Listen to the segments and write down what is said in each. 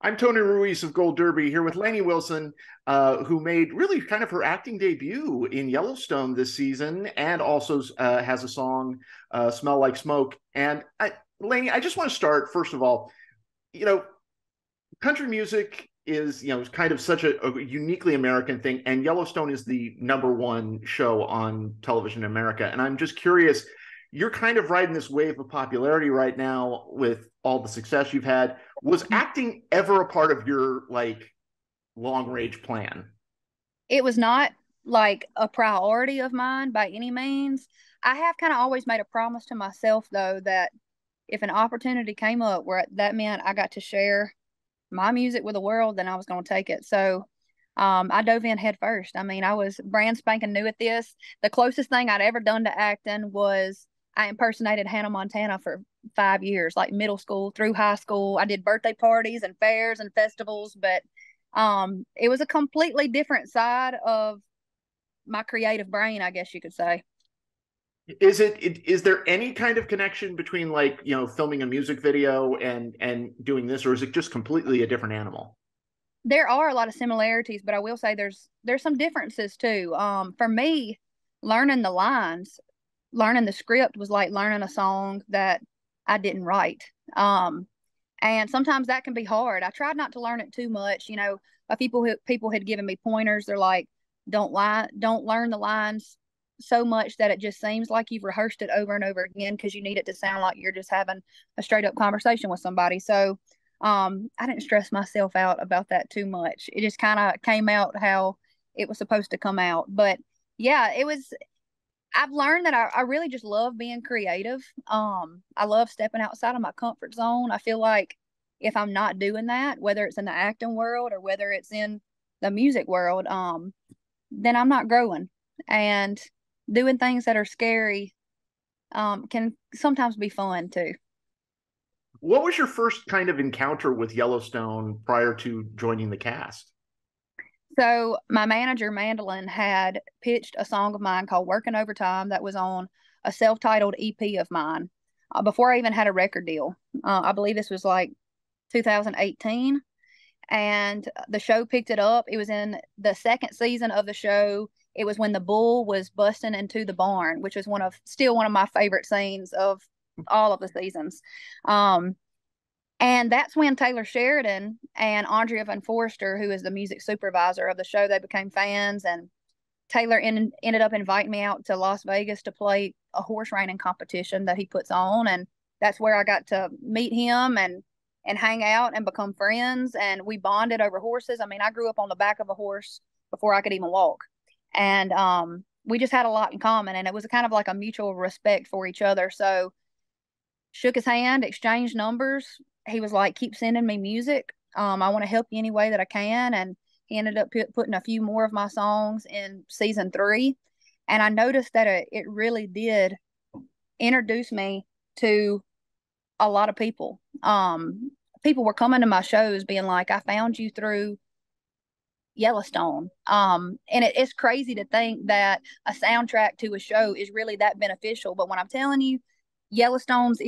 I'm Tony Ruiz of Gold Derby here with Lainey Wilson, who made really kind of her acting debut in Yellowstone this season, and also has a song, "Smell Like Smoke." And Lainey, I just want to start first of all. You know, country music is kind of such a uniquely American thing, and Yellowstone is the #1 show on television in America. And I'm just curious, you're kind of riding this wave of popularity right now with all the success you've had. Was acting ever a part of your long range plan? It was not like a priority of mine by any means. I have kind of always made a promise to myself though that if an opportunity came up where that meant I got to share my music with the world, then I was going to take it. So I dove in head first. I mean, I was brand spanking new at this. The closest thing I'd ever done to acting was I impersonated Hannah Montana for 5 years, like middle school through high school. I did birthday parties and fairs and festivals, but it was a completely different side of my creative brain, I guess you could say. Is there any kind of connection between filming a music video and doing this, or is it just completely a different animal? There are a lot of similarities, but I will say there's some differences too. For me, learning the lines, learning the script was like learning a song that I didn't write. And sometimes that can be hard. I tried not to learn it too much. People had given me pointers. They're like, don't learn the lines so much that it just seems like you've rehearsed it over and over again, because you need it to sound like you're just having a straight up conversation with somebody. So I didn't stress myself out about that too much. It just kind of came out how it was supposed to come out. But yeah, I've learned that I really just love being creative. I love stepping outside of my comfort zone. I feel like if I'm not doing that, whether it's in the acting world or whether it's in the music world, then I'm not growing. And doing things that are scary can sometimes be fun too. What was your first kind of encounter with Yellowstone prior to joining the cast? So my manager, Mandolin, had pitched a song of mine called Working Overtime that was on a self-titled EP of mine before I even had a record deal. I believe this was like 2018. And the show picked it up. It was in the second season of the show. It was when the bull was busting into the barn, which is still one of my favorite scenes of all of the seasons. And that's when Taylor Sheridan and Andrea Van Forster, who is the music supervisor of the show, they became fans. And Taylor ended up inviting me out to Las Vegas to play a horse reining competition that he puts on. And that's where I got to meet him and hang out and become friends. And we bonded over horses. I mean, I grew up on the back of a horse before I could even walk. And we just had a lot in common. And it was kind of like a mutual respect for each other. So shook his hand, exchanged numbers. He was like, keep sending me music. I want to help you any way that I can. And he ended up putting a few more of my songs in season 3. And I noticed that it really did introduce me to a lot of people. People were coming to my shows being like, I found you through Yellowstone. And it's crazy to think that a soundtrack to a show is really that beneficial. But when I'm telling you, Yellowstone's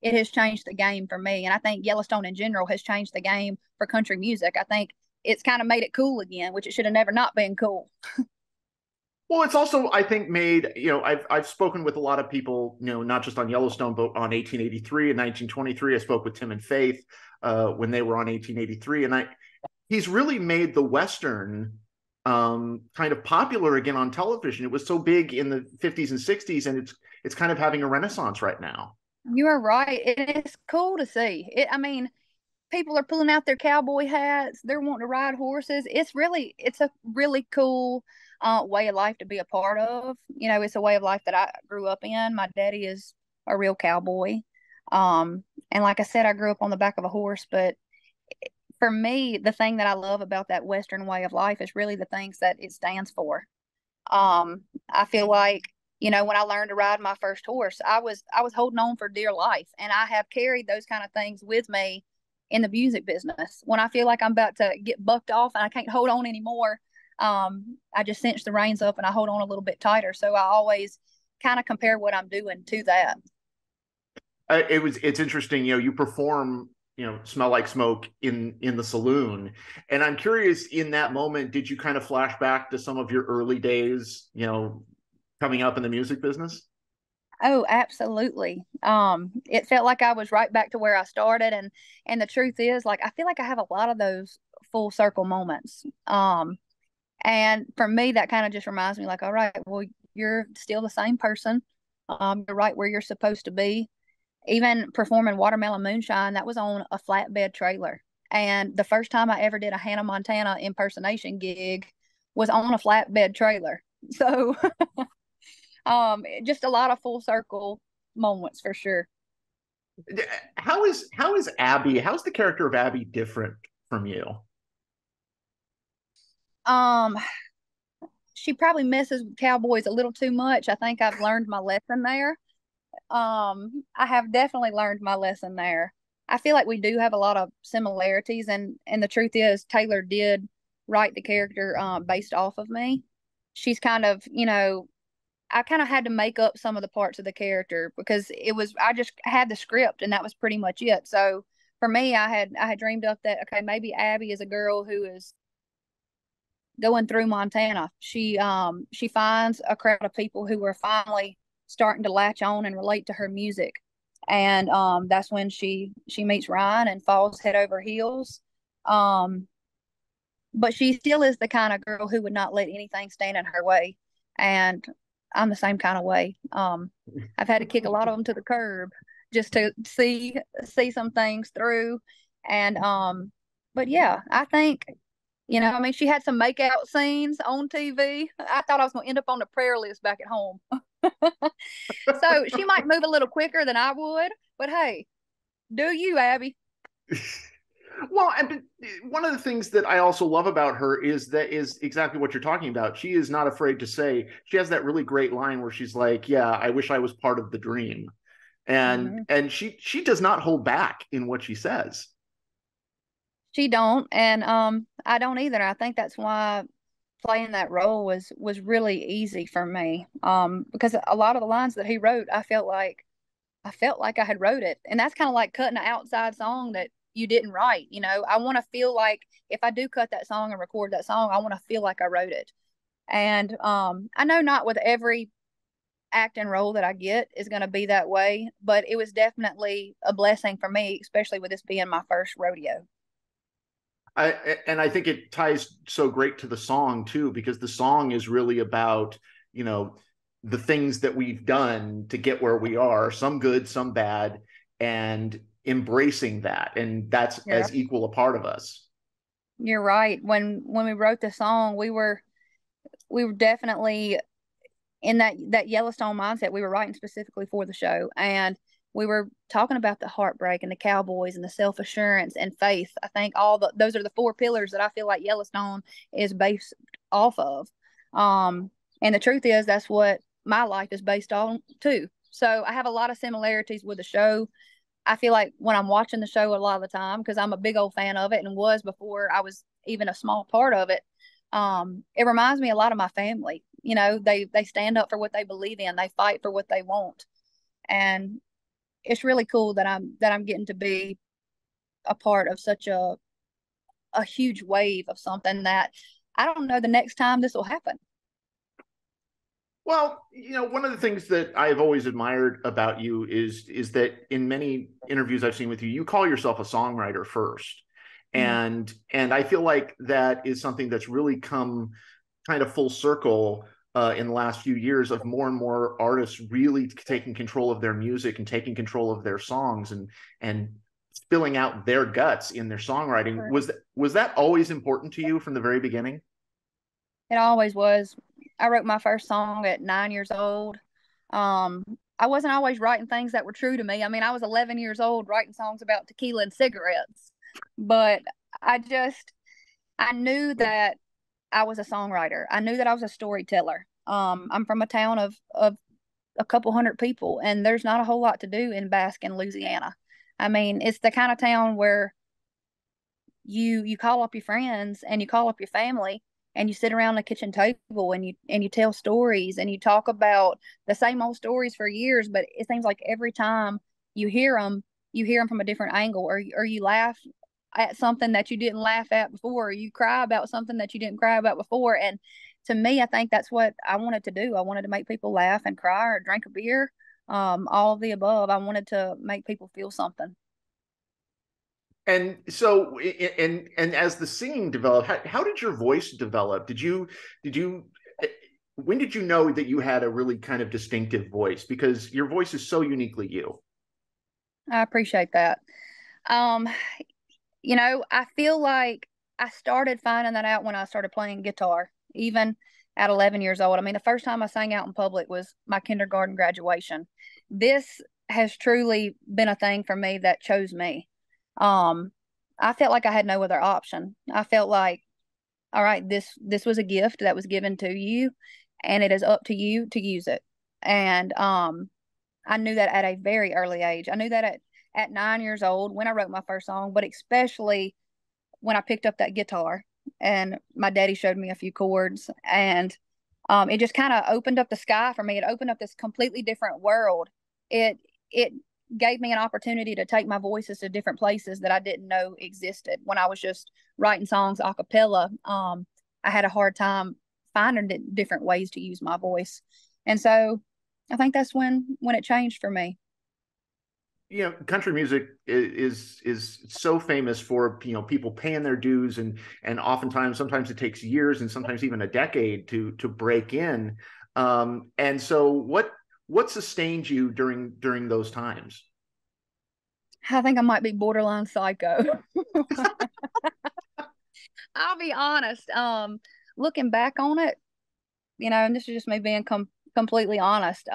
it has changed the game for me. And I think Yellowstone in general has changed the game for country music. I think it's kind of made it cool again, which it should have never not been cool. Well, it's also, I think, made, I've spoken with a lot of people, not just on Yellowstone, but on 1883 and 1923. I spoke with Tim and Faith when they were on 1883. And he's really made the Western kind of popular again on television. It was so big in the 50s and 60s, and it's kind of having a renaissance right now. You are right. It is cool to see it. I mean, people are pulling out their cowboy hats. They're wanting to ride horses. It's a really cool way of life to be a part of. It's a way of life that I grew up in. My daddy is a real cowboy. And like I said, I grew up on the back of a horse. But for me, the thing that I love about that Western way of life is really the things that it stands for. I feel like, when I learned to ride my first horse, I was holding on for dear life. And I have carried those kind of things with me in the music business. When I feel like I'm about to get bucked off and I can't hold on anymore, I just cinch the reins up and I hold on a little bit tighter. So I always kind of compare what I'm doing to that. It's interesting. You perform smell like smoke in the saloon. And I'm curious, in that moment, did you kind of flash back to some of your early days, coming up in the music business? Oh, absolutely. It felt like I was right back to where I started, and the truth is, like, I feel like I have a lot of those full circle moments. And for me, that kind of just reminds me, like, all right, well, you're still the same person. You're right where you're supposed to be. Even performing Watermelon Moonshine, that was on a flatbed trailer. And the first time I ever did a Hannah Montana impersonation gig was on a flatbed trailer. So just a lot of full circle moments for sure. How is Abby? How's the character of Abby different from you? Um, she probably messes with cowboys a little too much. I think I've learned my lesson there. I have definitely learned my lesson there. I feel like we do have a lot of similarities, and the truth is Taylor did write the character based off of me. She's kind of, I kind of had to make up some of the parts of the character because I just had the script and that was pretty much it. So for me, I had dreamed up that, okay, maybe Abby is a girl who is going through Montana. She finds a crowd of people who are finally starting to latch on and relate to her music. And that's when she meets Ryan and falls head over heels. But she still is the kind of girl who would not let anything stand in her way. And I'm the same kind of way. I've had to kick a lot of them to the curb just to see some things through. And but yeah, I think, I mean, she had some makeout scenes on TV. I thought I was going to end up on the prayer list back at home. So she might move a little quicker than I would, but hey, do you, Abby? Well, and one of the things that I also love about her is exactly what you're talking about. She is not afraid to say. She has that really great line where she's like, "Yeah, I wish I was part of the dream," and she does not hold back in what she says. She don't, and I don't either. I think that's why playing that role was really easy for me. Because a lot of the lines that he wrote, I felt like I had wrote it, and that's kind of like cutting an outside song that you didn't write. I want to feel like if I do cut that song and record that song, I want to feel like I wrote it. And I know not with every acting role that I get is going to be that way, but it was definitely a blessing for me, especially with this being my first rodeo. I think it ties so great to the song too, because the song is really about, the things that we've done to get where we are, some good, some bad, and embracing that. And that's as equal a part of us. You're right. When we wrote the song, we were definitely in that Yellowstone mindset. We were writing specifically for the show, and we were talking about the heartbreak and the cowboys and the self-assurance and faith. I think those are the four pillars that I feel like Yellowstone is based off of. And the truth is that's what my life is based on too. So I have a lot of similarities with the show. I feel like when I'm watching the show a lot of the time, because I'm a big old fan of it and was before I was even a small part of it, it reminds me a lot of my family. They stand up for what they believe in. They fight for what they want. And it's really cool that I'm getting to be a part of such a huge wave of something that I don't know the next time this will happen. Well, one of the things that I've always admired about you is that in many interviews I've seen with you, you call yourself a songwriter first. And I feel like that is something that's really come kind of full circle in the last few years, of more and more artists really taking control of their music and taking control of their songs and spilling out their guts in their songwriting. Sure. Was that always important to you from the very beginning? It always was. I wrote my first song at 9 years old. I wasn't always writing things that were true to me. I mean, I was 11 years old writing songs about tequila and cigarettes, but I knew that I was a songwriter. I knew that I was a storyteller. I'm from a town of a couple hundred people, and there's not a whole lot to do in Baskin, Louisiana. I mean, it's the kind of town where you call up your friends and you call up your family and you sit around the kitchen table and you tell stories and you talk about the same old stories for years, but it seems like every time you hear them, you hear them from a different angle, or you laugh at something that you didn't laugh at before, or you cry about something that you didn't cry about before. And to me, I think that's what I wanted to do. I wanted to make people laugh and cry or drink a beer, all of the above. I wanted to make people feel something. And so, and as the singing developed, how did your voice develop? When did you know that you had a really kind of distinctive voice? Because your voice is so uniquely you. I appreciate that. Um, I feel like I started finding that out when I started playing guitar, even at 11 years old. I mean, the first time I sang out in public was my kindergarten graduation. This has truly been a thing for me that chose me. I felt like I had no other option. I felt like, all right, this was a gift that was given to you, and it is up to you to use it. And I knew that at a very early age. I knew that at 9 years old when I wrote my first song, but especially when I picked up that guitar and my daddy showed me a few chords, and it just kind of opened up the sky for me. It opened up this completely different world. It gave me an opportunity to take my voices to different places that I didn't know existed. When I was just writing songs a cappella, I had a hard time finding different ways to use my voice. And so I think that's when it changed for me. Country music is so famous for people paying their dues, and sometimes it takes years and sometimes even a decade to break in. And so what sustained you during those times? I think I might be borderline psycho. I'll be honest. Looking back on it, and this is just me being completely honest.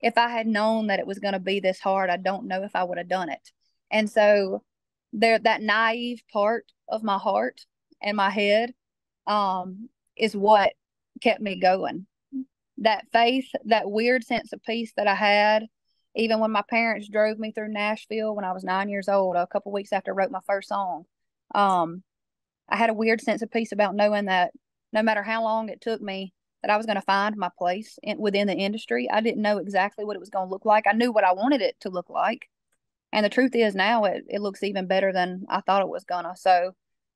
If I had known that it was going to be this hard, I don't know if I would have done it. And so that naive part of my heart and my head, is what kept me going. That faith, that weird sense of peace that I had, even when my parents drove me through Nashville when I was 9 years old, a couple weeks after I wrote my first song. I had a weird sense of peace about knowing that no matter how long it took me, that I was going to find my place within the industry. I didn't know exactly what it was going to look like. I knew what I wanted it to look like. And the truth is now it looks even better than I thought it was gonna. So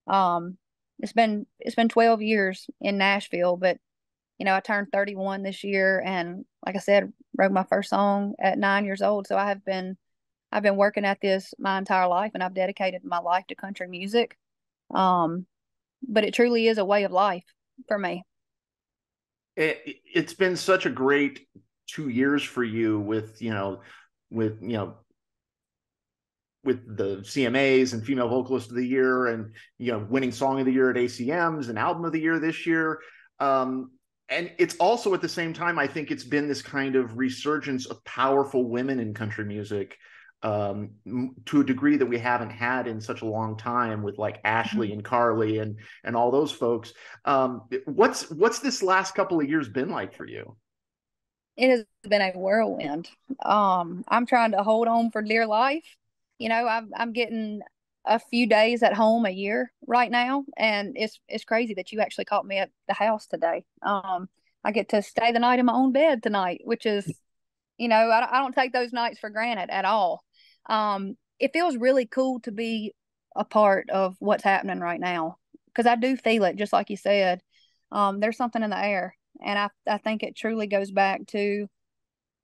it's been 12 years in Nashville, but I turned 31 this year, and like I said, wrote my first song at 9 years old. So I've been working at this my entire life, and I've dedicated my life to country music. But it truly is a way of life for me. It's been such a great 2 years for you with the CMAs and Female Vocalist of the Year, and winning Song of the Year at ACMs and Album of the Year this year. And it's also at the same time, I think it's been this kind of resurgence of powerful women in country music, to a degree that we haven't had in such a long time, with like Ashley and Carly and all those folks. What's this last couple of years been like for you? It has been a whirlwind. I'm trying to hold on for dear life. I'm getting a few days at home a year right now, and it's crazy that you actually caught me at the house today. I get to stay the night in my own bed tonight, which is, I don't take those nights for granted at all. It feels really cool to be a part of what's happening right now, because I do feel it, just like you said. There's something in the air, and I think it truly goes back to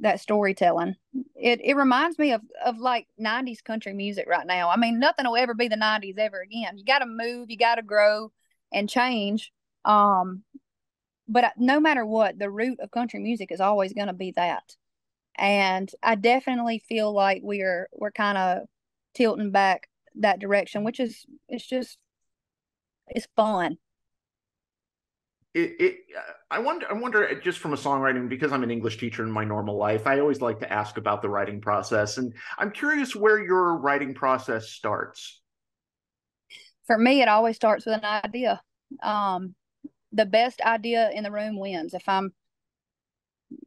that storytelling. It reminds me of like 90s country music right now. I mean, nothing will ever be the 90s ever again. You got to move, you got to grow and change. But no matter what, the root of country music is always going to be that. And I definitely feel like we're kind of tilting back that direction, which is it's fun. I wonder, just from a songwriting, because I'm an English teacher in my normal life, I always like to ask about the writing process, and I'm curious where your writing process starts. For me, it always starts with an idea. The best idea in the room wins. If I'm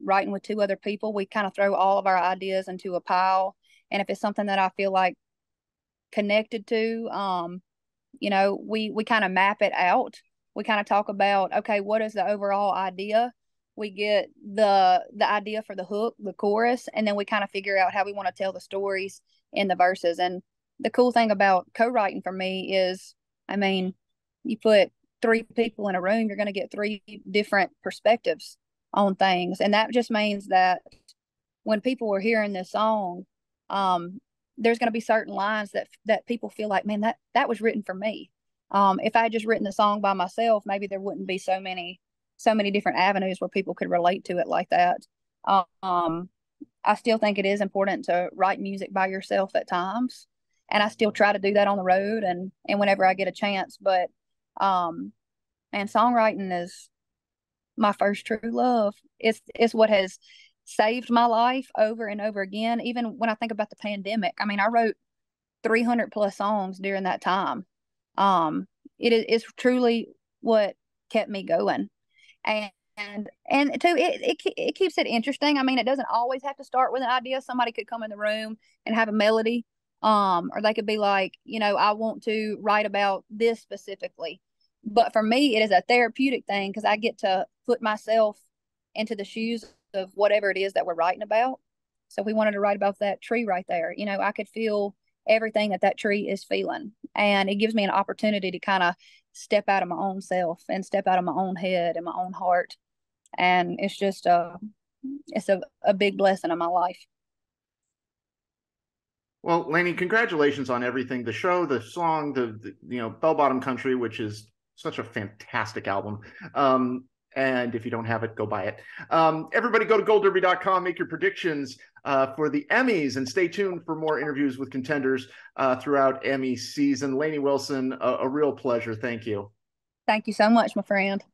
writing with two other people, we kind of throw all of our ideas into a pile, and if it's something that I feel like connected to, we kind of map it out. We kind of talk about, okay, what is the overall idea? We get the idea for the hook, the chorus, and then we kind of figure out how we want to tell the stories in the verses. And the cool thing about co-writing for me is, I mean, you put three people in a room, you're going to get three different perspectives on things. And that just means that when people are hearing this song, there's going to be certain lines that people feel like, man, that was written for me. If I had just written the song by myself, maybe there wouldn't be so many different avenues where people could relate to it like that. I still think it is important to write music by yourself at times, and I still try to do that on the road and whenever I get a chance. But and songwriting is my first true love. It's what has saved my life over and over again. Even when I think about the pandemic, I mean, I wrote 300 plus songs during that time. It's truly what kept me going. And too, it keeps it interesting. I mean, it doesn't always have to start with an idea. Somebody could come in the room and have a melody, or they could be like, I want to write about this specifically. But for me, it is a therapeutic thing because I get to put myself into the shoes of whatever it is that we're writing about. So we wanted to write about that tree right there. I could feel everything that tree is feeling, and it gives me an opportunity to kind of step out of my own self and step out of my own head and my own heart. And it's just it's a big blessing in my life. Well, Lainey, congratulations on everything. The show, the song, the Bell Bottom Country, which is such a fantastic album. And if you don't have it, go buy it. Everybody go to goldderby.com, make your predictions for the Emmys, and stay tuned for more interviews with contenders throughout Emmy season. Lainey Wilson, a real pleasure. Thank you. Thank you so much, my friend.